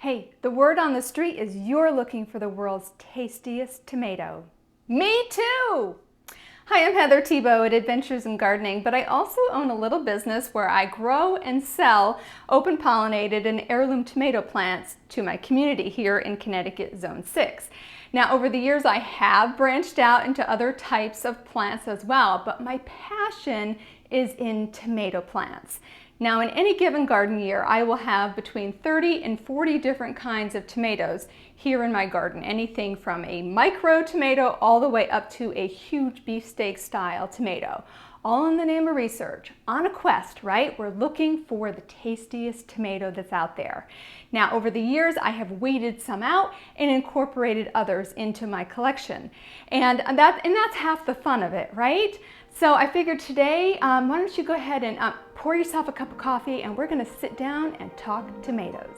Hey, the word on the street is you're looking for the world's tastiest tomato. Me too! Hi, I'm Heather Tebow at Adventures in Gardening, but I also own a little business where I grow and sell open pollinated and heirloom tomato plants to my community here in Connecticut Zone 6. Now, over the years, I have branched out into other types of plants as well, but my passion is in tomato plants. Now, in any given garden year, I will have between 30 and 40 different kinds of tomatoes here in my garden. Anything from a micro tomato all the way up to a huge beefsteak style tomato. All in the name of research, on a quest, right? We're looking for the tastiest tomato that's out there. Now, over the years, I have weeded some out and incorporated others into my collection. And that's half the fun of it, right? So I figured today, why don't you go ahead and pour yourself a cup of coffee and we're gonna sit down and talk tomatoes.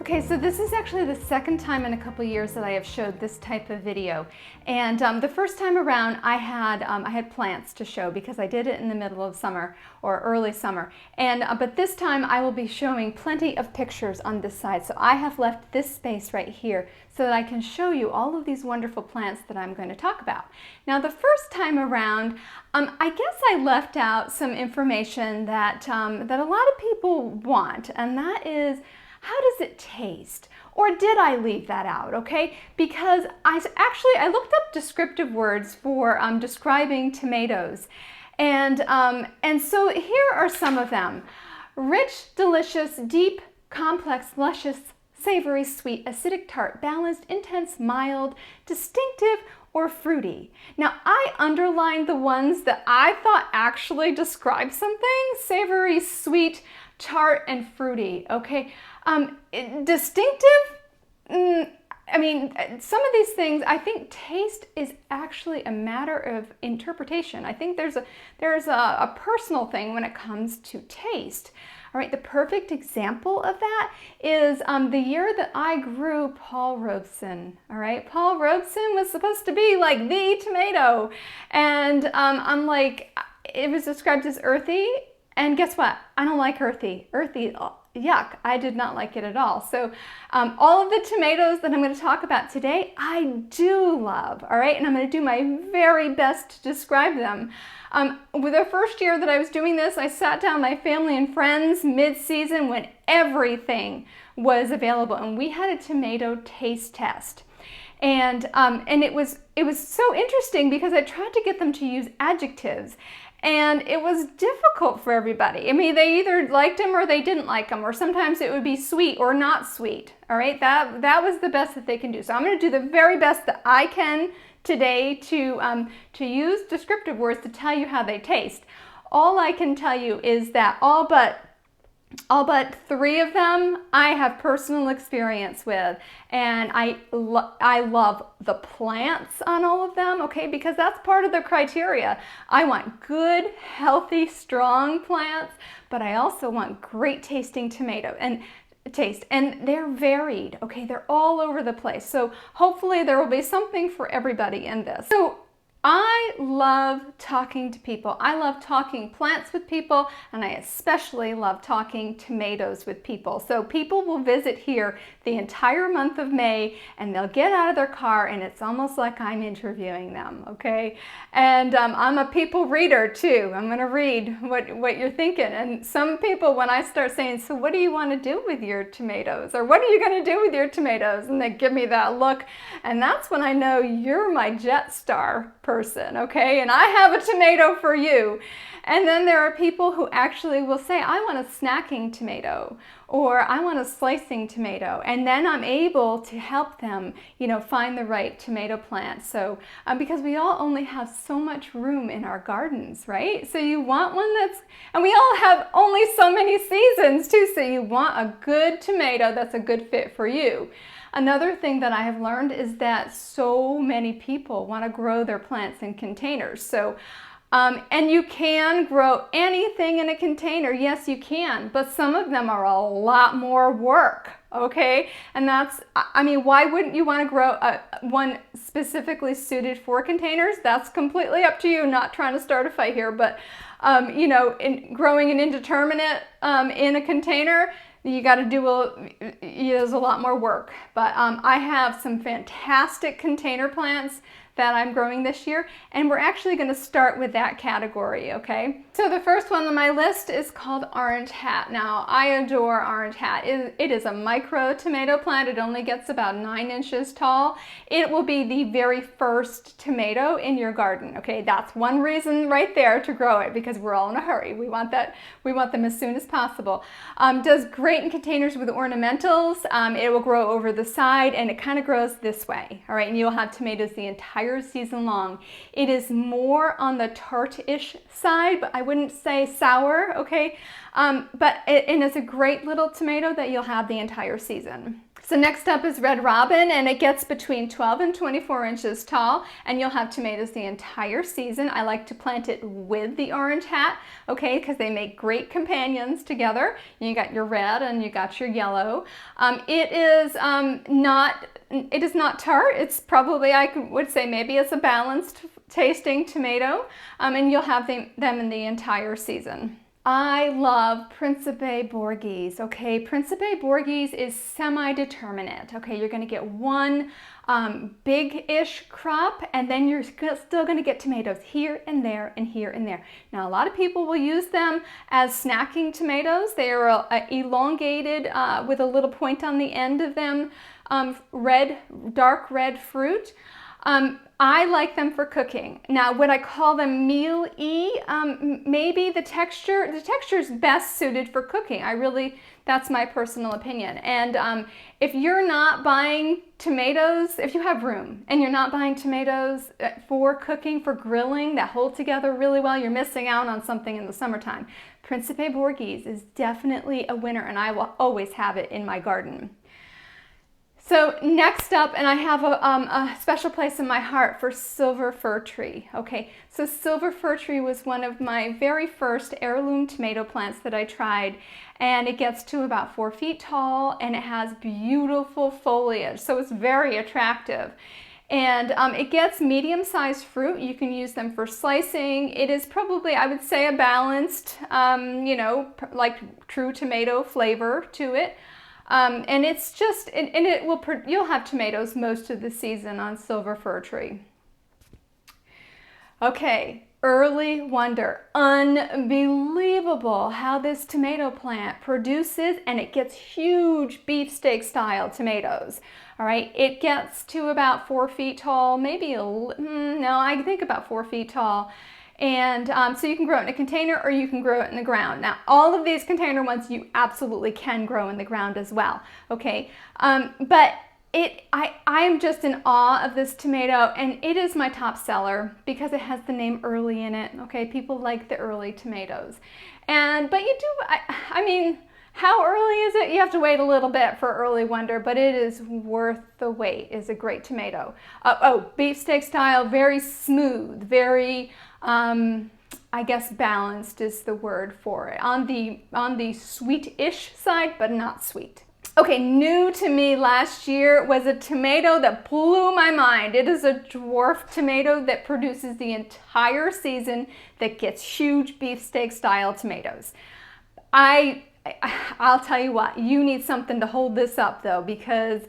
Okay, so this is actually the second time in a couple years that I have showed this type of video. And the first time around I had plants to show because I did it in the middle of summer or early summer. And but this time I will be showing plenty of pictures on this side. So I have left this space right here so that I can show you all of these wonderful plants that I'm going to talk about. Now, the first time around, I guess I left out some information that that a lot of people want, and that is, how does it taste? Or did I leave that out, okay? Because I looked up descriptive words for describing tomatoes. And so here are some of them. Rich, delicious, deep, complex, luscious, savory, sweet, acidic, tart, balanced, intense, mild, distinctive, or fruity. Now, I underlined the ones that I thought actually described something. Savory, sweet, tart, and fruity, okay? Distinctive, I mean, some of these things, I think taste is actually a matter of interpretation. I think there's a personal thing when it comes to taste. All right, the perfect example of that is the year that I grew Paul Robeson. All right, Paul Robeson was supposed to be like the tomato, and I'm like, it was described as earthy, and guess what? I don't like earthy. Earthy, yuck, I did not like it at all. So all of the tomatoes that I'm going to talk about today, I do love, all right? And I'm going to do my very best to describe them. With the first year that I was doing this, I sat down with my family and friends mid-season when everything was available, and we had a tomato taste test. And it was so interesting because I tried to get them to use adjectives. And it was difficult for everybody. I mean, they either liked them or they didn't like them, or sometimes it would be sweet or not sweet. All right, that was the best that they can do. So I'm going to do the very best that I can today to use descriptive words to tell you how they taste. All I can tell you is that all but 3 of them I have personal experience with, and I love the plants on all of them, okay, because that's part of the criteria. I want good, healthy, strong plants, but I also want great tasting tomato and taste, and they're varied, okay, they're all over the place. So hopefully there will be something for everybody in this. So I love talking to people. I love talking plants with people, and I especially love talking tomatoes with people. So people will visit here the entire month of May, and they'll get out of their car, and it's almost like I'm interviewing them, okay? And I'm a people reader too. I'm gonna read what you're thinking. And some people, when I start saying, so what do you want to do with your tomatoes? Or what are you gonna do with your tomatoes? And they give me that look, and that's when I know you're my jet star person, okay? And I have a tomato for you. And then there are people who actually will say, I want a snacking tomato, or I want a slicing tomato. And then I'm able to help them, you know, find the right tomato plant. So, because we all only have so much room in our gardens, right? So you want one and we all have only so many seasons too. So you want a good tomato that's a good fit for you. Another thing that I have learned is that so many people want to grow their plants in containers. So And you can grow anything in a container. Yes, you can, but some of them are a lot more work, okay? And that's, I mean, why wouldn't you want to grow one specifically suited for containers? That's completely up to you, not trying to start a fight here, but you know, growing an indeterminate in a container, you got to do there's a lot more work. But I have some fantastic container plants that I'm growing this year, and we're actually going to start with that category, okay? So the first one on my list is called Orange Hat. Now, I adore Orange Hat. It is a micro tomato plant. It only gets about 9 inches tall. It will be the very first tomato in your garden, okay? That's one reason right there to grow it, because we're all in a hurry. We want them as soon as possible. Does great in containers with ornamentals. It will grow over the side, and it kind of grows this way, all right? And you'll have tomatoes the entire season long. It is more on the tart-ish side, but I wouldn't say sour, okay? And it's a great little tomato that you'll have the entire season. So next up is Red Robin, and it gets between 12 and 24 inches tall, and you'll have tomatoes the entire season. I like to plant it with the Orange Hat, okay, because they make great companions together. You got your red and you got your yellow. It is not tart. It's probably, I would say maybe it's a balanced tasting tomato, and you'll have them in the entire season. I love Principe Borghese, okay? Principe Borghese is semi-determinate, okay? You're gonna get one big-ish crop, and then you're still gonna get tomatoes here and there and here and there. Now, a lot of people will use them as snacking tomatoes. They are elongated with a little point on the end of them, dark red fruit. I like them for cooking. Now, would I call them meal-y? Maybe the texture is best suited for cooking. That's my personal opinion. And if you're not buying tomatoes, if you have room and you're not buying tomatoes for cooking, for grilling, that hold together really well, you're missing out on something in the summertime. Principe Borghese is definitely a winner, and I will always have it in my garden. So next up, and I have a special place in my heart for Silver Fir Tree, okay? So Silver Fir Tree was one of my very first heirloom tomato plants that I tried, and it gets to about 4 feet tall, and it has beautiful foliage, so it's very attractive. And it gets medium-sized fruit. You can use them for slicing. It is probably, I would say, a balanced, you know, like true tomato flavor to it. And it's just, you'll have tomatoes most of the season on Silver Fir Tree. Okay, Early Wonder. Unbelievable how this tomato plant produces, and it gets huge beefsteak style tomatoes. All right, it gets to about 4 feet tall, maybe no, I think about 4 feet tall. And so you can grow it in a container, or you can grow it in the ground. Now, all of these container ones you absolutely can grow in the ground as well, okay? But I am just in awe of this tomato, and it is my top seller because it has the name Early in it, okay? People like the early tomatoes. But you do, I mean, how early is it? You have to wait a little bit for Early Wonder, but it is worth the wait. It's a great tomato. Beefsteak style, very smooth, very, I guess balanced is the word for it. On the sweet-ish side, but not sweet. Okay, new to me last year was a tomato that blew my mind. It is a dwarf tomato that produces the entire season, that gets huge beefsteak style tomatoes. I'll tell you what, you need something to hold this up though, because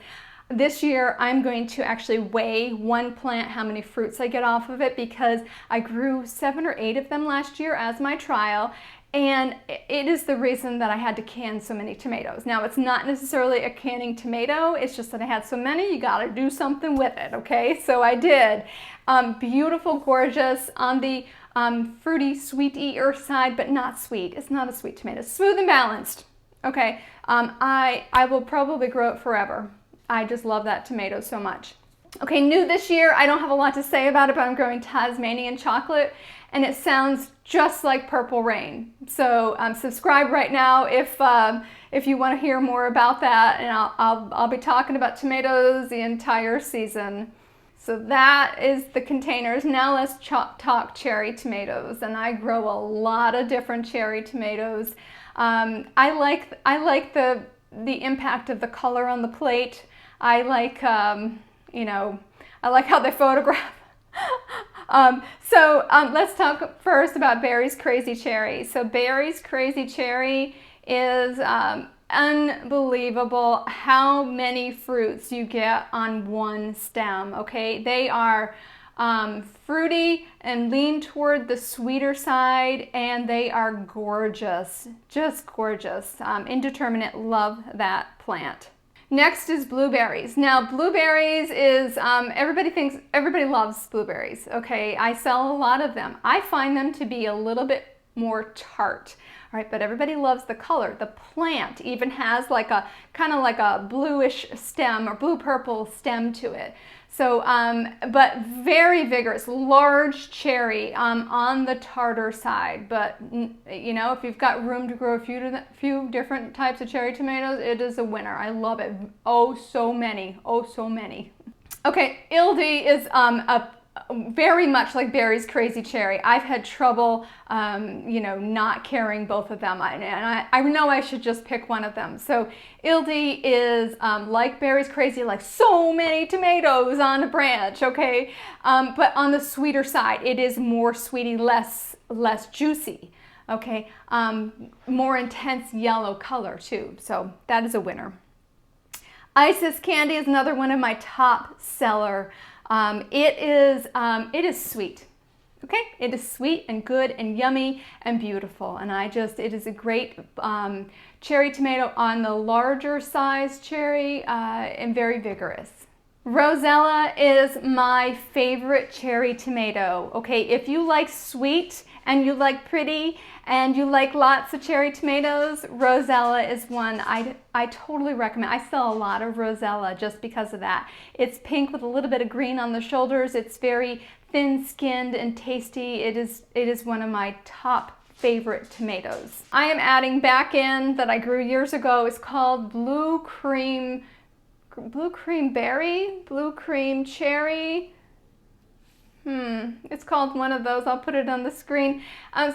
this year I'm going to actually weigh one plant, how many fruits I get off of it, because I grew 7 or 8 of them last year as my trial, and it is the reason that I had to can so many tomatoes. Now, it's not necessarily a canning tomato, it's just that I had so many, you gotta do something with it, okay? So I did. Beautiful, gorgeous, on the fruity, sweet-y side, but not sweet. It's not a sweet tomato. Smooth and balanced, okay? I will probably grow it forever. I just love that tomato so much. Okay, new this year, I don't have a lot to say about it, but I'm growing Tasmanian chocolate, and it sounds just like Purple Rain. So subscribe right now if you want to hear more about that, and I'll be talking about tomatoes the entire season. So that is the containers. Now let's talk cherry tomatoes. And I grow a lot of different cherry tomatoes. I like the impact of the color on the plate. I like you know, I like how they photograph. Let's talk first about Barry's Crazy Cherry. So Barry's Crazy Cherry is unbelievable how many fruits you get on one stem, okay? They are fruity and lean toward the sweeter side, and they are gorgeous, just gorgeous. Indeterminate, love that plant. Next is blueberries. Now blueberries is, everybody loves blueberries, okay? I sell a lot of them. I find them to be a little bit more tart. All right, but everybody loves the color. The plant even has like a kind of like a bluish stem or blue-purple stem to it. So, but very vigorous, large cherry on the tartar side. But you know, if you've got room to grow a few different types of cherry tomatoes, it is a winner. I love it. Oh, so many. Oh, so many. Okay, Ildi is very much like Barry's Crazy Cherry. I've had trouble, you know, not carrying both of them, and I know I should just pick one of them. So Ildi is like Barry's Crazy, like so many tomatoes on a branch, okay? But on the sweeter side, it is more sweety, less juicy, okay? More intense yellow color too, so that is a winner. Isis Candy is another one of my top seller. It is sweet, okay? It is sweet and good and yummy and beautiful, and it is a great cherry tomato on the larger size cherry and very vigorous. Rosella is my favorite cherry tomato, okay? If you like sweet and you like pretty and you like lots of cherry tomatoes, Rosella is one I totally recommend. I sell a lot of Rosella just because of that. It's pink with a little bit of green on the shoulders. It's very thin-skinned and tasty. It is one of my top favorite tomatoes. I am adding back in that I grew years ago. It's called Blue Cream Berry, Blue Cream Cherry. It's called one of those. I'll put it on the screen.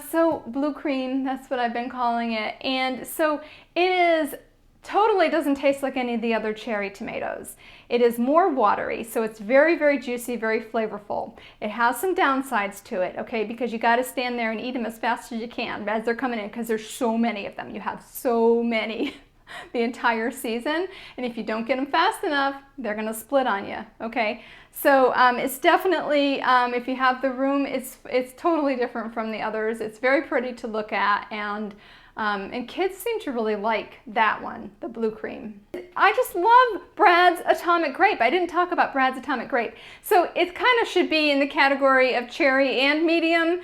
So Blue Cream, that's what I've been calling it. And so it totally doesn't taste like any of the other cherry tomatoes. It is more watery, so it's very, very juicy, very flavorful. It has some downsides to it, okay, because you got to stand there and eat them as fast as you can as they're coming in, because there's so many of them. You have so many the entire season, and if you don't get them fast enough, they're going to split on you, okay? So it's definitely, if you have the room, it's totally different from the others. It's very pretty to look at, and kids seem to really like that one, the Blue Cream. I just love Brad's Atomic Grape. I didn't talk about Brad's Atomic Grape. So it kind of should be in the category of cherry and medium,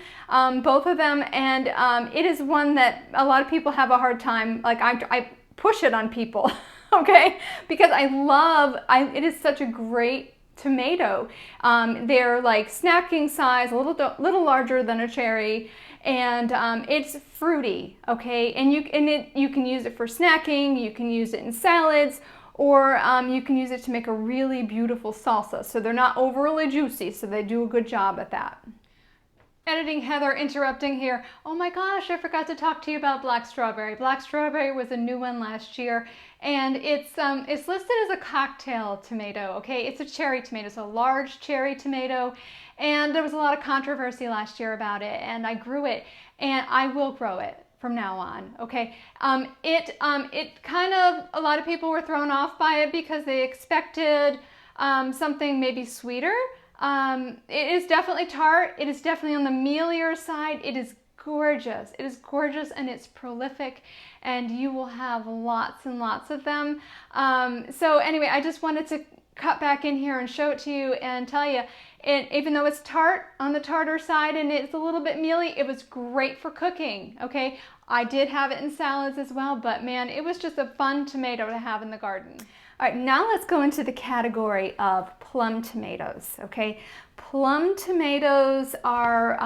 both of them, and it is one that a lot of people have a hard time, like I push it on people, okay? Because it is such a great tomato. They're like snacking size, a little larger than a cherry, and it's fruity, okay? And you can use it for snacking, you can use it in salads, or you can use it to make a really beautiful salsa. So they're not overly juicy, so they do a good job at that. Editing Heather interrupting here. Oh my gosh, I forgot to talk to you about black strawberry. Black strawberry was a new one last year, and it's listed as a cocktail tomato, okay? It's a cherry tomato, it's a large cherry tomato, and there was a lot of controversy last year about it, and I grew it, and I will grow it from now on, okay? It kind of, a lot of people were thrown off by it because they expected something maybe sweeter. It is definitely tart. It is definitely on the mealier side. It is gorgeous. It is gorgeous, and it's prolific, and you will have lots and lots of them. So anyway, I just wanted to cut back in here and show it to you and tell you, even though it's tart on the tartar side and it's a little bit mealy, it was great for cooking, okay? I did have it in salads as well, but man, it was just a fun tomato to have in the garden. All right, now let's go into the category of plum tomatoes, okay? Plum tomatoes are,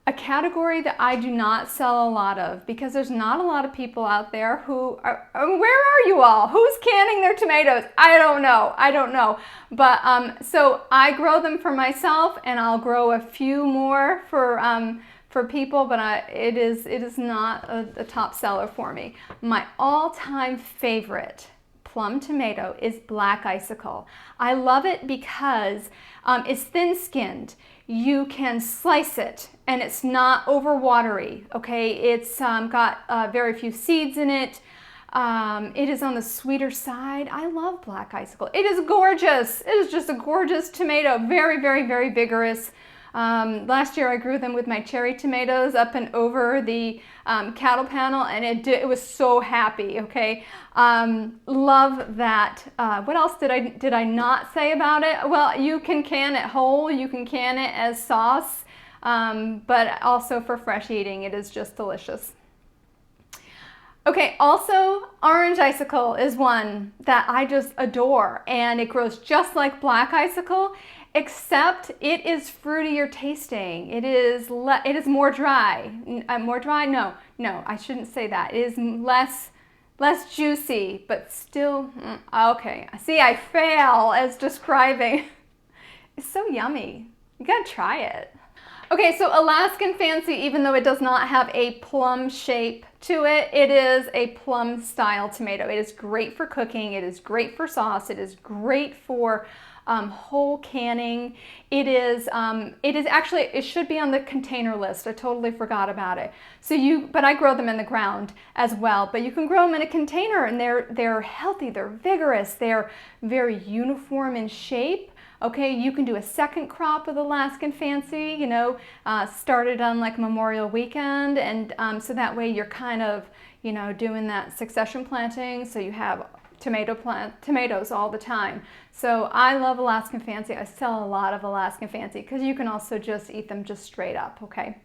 A category that I do not sell a lot of, because there's not a lot of people out there who are, where are you all? Who's canning their tomatoes? I don't know. But so I grow them for myself, and I'll grow a few more for people, but it is not a top seller for me. My all-time favorite plum tomato is Black Icicle. I love it because it's thin-skinned. You can slice it and it's not over watery, okay? It's got very few seeds in it. It is on the sweeter side. I love Black Icicle. It is gorgeous. It is just a gorgeous tomato. Very, very, very vigorous. Last year I grew them with my cherry tomatoes up and over the cattle panel, and it was so happy, okay? Love that. What else did I not say about it? Well, you can can it whole, you can can it as sauce, but also for fresh eating, it is just delicious. Okay, also Orange Icicle is one that I just adore, and it grows just like Black Icicle, except it is fruitier tasting. It is more dry. More dry? No, I shouldn't say that. It is less juicy, but still, okay. See, I fail as describing. It's so yummy. You gotta try it. Okay, so Alaskan Fancy, even though it does not have a plum shape to it, it is a plum style tomato. It is great for cooking. It is great for sauce. It is great for whole canning. It is actually, it should be on the container list. I totally forgot about it. But I grow them in the ground as well, but you can grow them in a container, and they're healthy, they're vigorous, they're very uniform in shape. Okay, you can do a second crop of Alaskan Fancy, you know, started on like Memorial Weekend, and so that way you're kind of, you know, doing that succession planting, so you have tomatoes all the time. So I love Alaskan Fancy. I sell a lot of Alaskan Fancy because you can also just eat them just straight up, okay?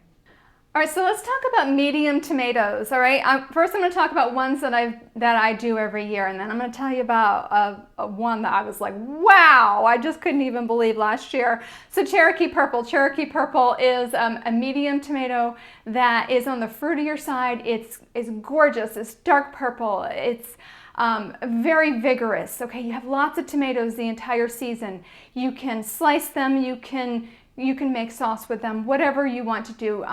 All right, so let's talk about medium tomatoes, all right? First I'm gonna talk about ones that I do every year, and then I'm gonna tell you about one that I was like, wow, I just couldn't even believe last year. So Cherokee Purple. Cherokee Purple is a medium tomato that is on the fruitier side. It's gorgeous, it's dark purple, it's very vigorous, okay? You have lots of tomatoes the entire season. You can slice them, you can make sauce with them, whatever you want to do.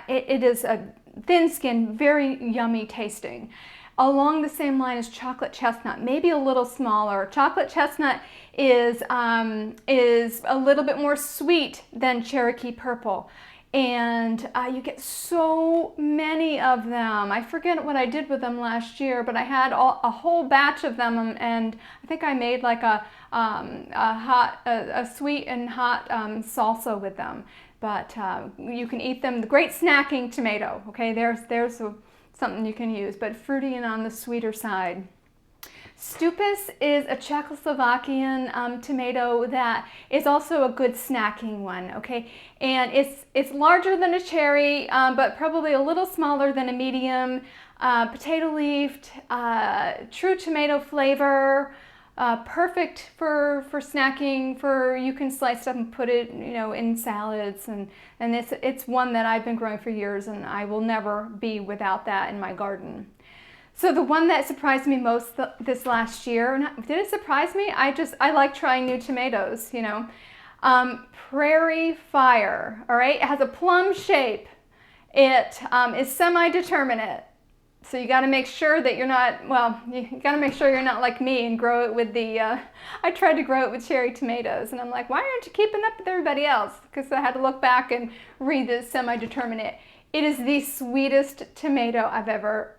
It is a thin-skinned, very yummy tasting. Along the same line as chocolate chestnut, maybe a little smaller. Chocolate chestnut is a little bit more sweet than Cherokee Purple. And you get so many of them. I forget what I did with them last year, but I had a whole batch of them, and I think I made like a sweet and hot salsa with them. But you can eat them. The great snacking tomato. Okay, there's something you can use, but fruity and on the sweeter side. Stupus is a Czechoslovakian tomato that is also a good snacking one, okay? And it's larger than a cherry, but probably a little smaller than a medium. Potato leafed, true tomato flavor, perfect for snacking. You can slice up and put it, you know, in salads, and it's one that I've been growing for years, and I will never be without that in my garden. So the one that surprised me most this last year, did it surprise me? I like trying new tomatoes, you know. Prairie Fire, all right? It has a plum shape. It is semi-determinate. So you gotta make sure that you're not, well, you gotta make sure you're not like me and grow it with I tried to grow it with cherry tomatoes, and I'm like, why aren't you keeping up with everybody else? Because I had to look back and read this semi-determinate. It is the sweetest tomato I've ever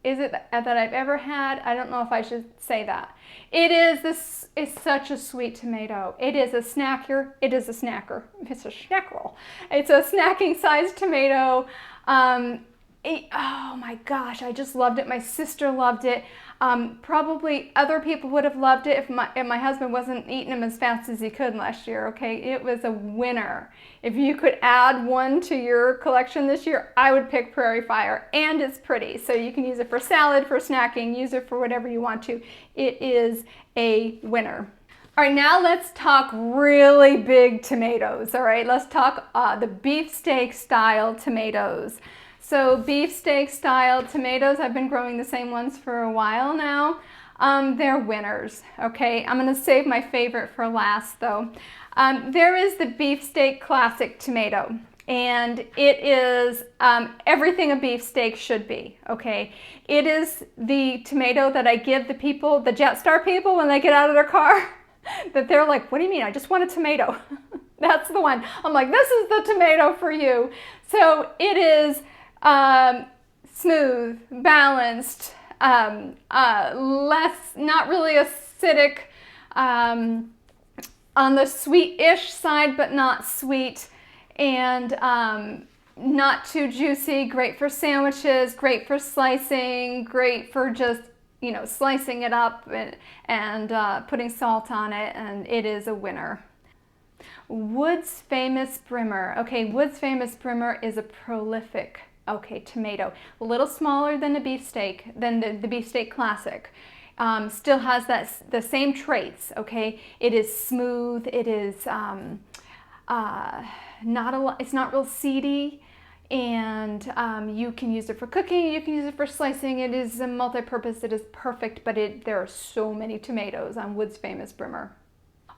had. I don't know if I should say that. It's such a sweet tomato. It is a snacker. It's a snackerel. It's a snacking sized tomato. Oh my gosh, I just loved it. My sister loved it. Probably other people would have loved it if my husband wasn't eating them as fast as he could last year, okay? It was a winner. If you could add one to your collection this year, I would pick Prairie Fire, and it's pretty. So you can use it for salad, for snacking, use it for whatever you want to. It is a winner. All right, now let's talk really big tomatoes. All right, let's talk the beefsteak style tomatoes. So beefsteak style tomatoes, I've been growing the same ones for a while now. They're winners, okay? I'm gonna save my favorite for last though. There is the beefsteak classic tomato, and it is everything a beefsteak should be, okay? It is the tomato that I give the people, the Jetstar people, when they get out of their car, that they're like, what do you mean? I just want a tomato. That's the one. I'm like, this is the tomato for you. So it is smooth, balanced, less, not really acidic, on the sweet-ish side, but not sweet, and not too juicy. Great for sandwiches, great for slicing, great for just, you know, slicing it up and putting salt on it, and it is a winner. Wood's Famous Brimmer. Okay, Wood's Famous Brimmer is a prolific, okay, tomato. A little smaller than the beefsteak, than the beefsteak classic. Still has the same traits, okay? It is smooth, it is it's not real seedy, and you can use it for cooking, you can use it for slicing. It is a multi-purpose, it is perfect, but there are so many tomatoes on Wood's Famous Brimmer.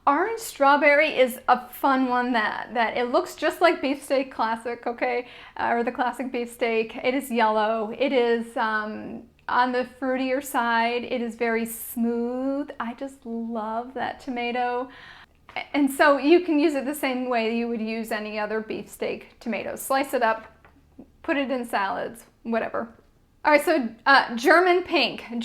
Orange strawberry is a fun one that it looks just like beefsteak classic, okay, or the classic beefsteak. It is yellow. It is on the fruitier side. It is very smooth. I just love that tomato. And so you can use it the same way you would use any other beefsteak tomato. Slice it up, put it in salads, whatever. All right, so German pink and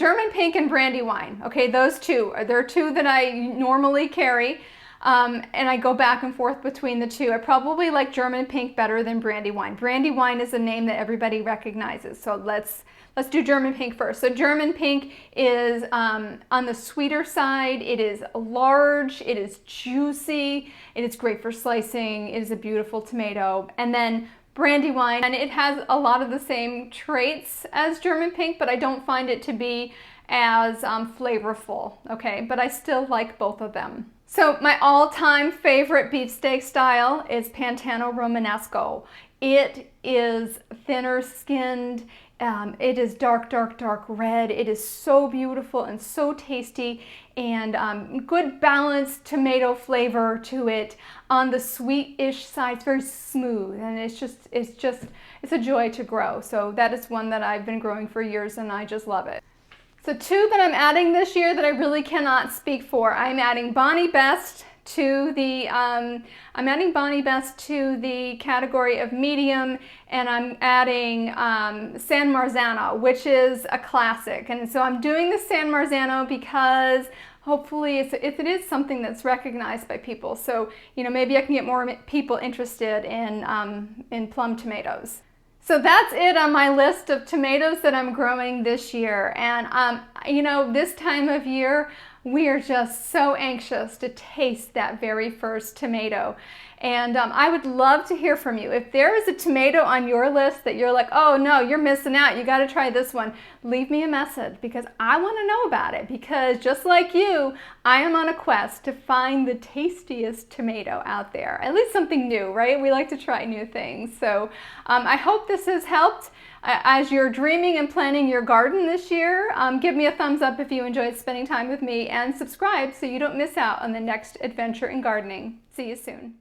Brandywine. Okay, those two. There are two that I normally carry, and I go back and forth between the two. I probably like German pink better than Brandywine. Brandywine is a name that everybody recognizes, so let's do German pink first. So German pink is on the sweeter side. It is large, it is juicy, it is great for slicing, it is a beautiful tomato. And then Brandywine, and it has a lot of the same traits as German pink, but I don't find it to be as flavorful, okay? But I still like both of them. So my all-time favorite beefsteak style is Pantano Romanesco. It is thinner skinned. It is dark red. It is so beautiful and so tasty, and good balanced tomato flavor to it. On the sweet-ish side, it's very smooth, and it's a joy to grow. So that is one that I've been growing for years, and I just love it. So two that I'm adding this year that I really cannot speak for. I'm adding Bonnie Best to the category of medium, and I'm adding San Marzano, which is a classic. And so I'm doing the San Marzano because hopefully it is something that's recognized by people. So, you know, maybe I can get more people interested in plum tomatoes. So that's it on my list of tomatoes that I'm growing this year. And you know, this time of year, we are just so anxious to taste that very first tomato. And I would love to hear from you. If there is a tomato on your list that you're like, oh no, you're missing out, you got to try this one, leave me a message, because I want to know about it. Because just like you, I am on a quest to find the tastiest tomato out there. At least something new, right? We like to try new things. So I hope this has helped. As you're dreaming and planning your garden this year, give me a thumbs up if you enjoyed spending time with me, and subscribe so you don't miss out on the next adventure in gardening. See you soon.